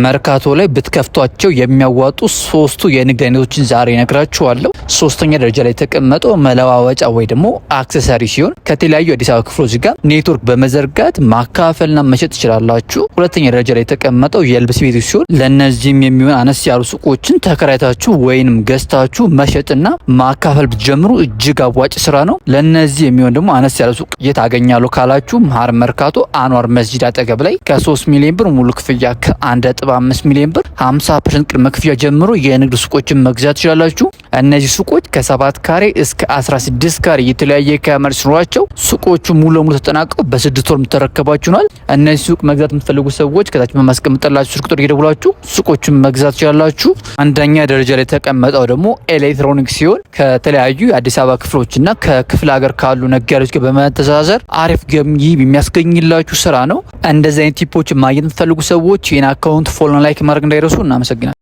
መርካቶ ላይ ብትከፍቷቸው የሚያዋጡ ሶስቱ የንግድ አይነቶችን ዛሬ ነግራችኋለሁ። ሶስተኛ ደረጃ ላይ የተቀመጠው መለዋወጫ ወይ ደግሞ አክሰሰሪ ሲሆን ከተለያዩ አዲስ አበባ ክፍሎች ጋር ኔትወርክ በመዘርጋት ማካፈልና መሸጥ ትችላላችሁ። ሁለተኛ ደረጃ ላይ የተቀመጠው የልብስ ቤት ሲሆን ለነዚህም የሚሆን አነስ ያሉ ሱቆችን ተከራይታችሁ ወይንም ገዝታችሁ መሸጥና ማካፈል ብትጀምሩ እጅግ አዋጭ ስራ ነው። ለነዚህ የሚሆን ደግሞ አነስ ያለ ሱቅ የታገኛሉ ካላችሁ መሀል መርካቶ አንዋር መስጂድ አጠገብ ላይ ከ3 ሚሊዮን ብር ሙሉ ክፍያ ከ1.5 ሚሊዮን ብር 50% ቅድመ ክፍያ ጀምሮ የንግድ ሱቆችን መግዛት ትችላላችሁ። እነዚህ ሱቆች ከ7 ካሬ እስከ 16 ካሬ የተለያየ ካሜራ ሲኖራቸው ሱቆቹ ሙሉ ለሙሉ ተጠናቀው በ6 ወር የምትረከባችሁ ናል። እነዚህ ሱቅ መግዛት የምትፈልጉ ሰዎች ከታች በማስቀምጥላችሁ ስልክ ቁጥር እየደወላችሁ ሱቆቹን መግዛት ትችላላችሁ። አንደኛ ደረጃ ላይ የተቀመጠው ደግሞ ኤሌክትሮኒክስ ሲሆን ከተለያዩ የአዲስ አበባ ክፍሎችና ከክፍለ ሀገር ካሉ ነጋዴዎች ጋር በመተሳሰር አሪፍ ገቢ የሚያስገኝላችሁ ስራ ነው። እንደዚህ አይነት ቲፖችን ማግኘት የምትፈልጉ ሰዎች ይህን አካውንት ፎሎ ላይክ ማድረግ እንዳይረሱ። እናመሰግናለን።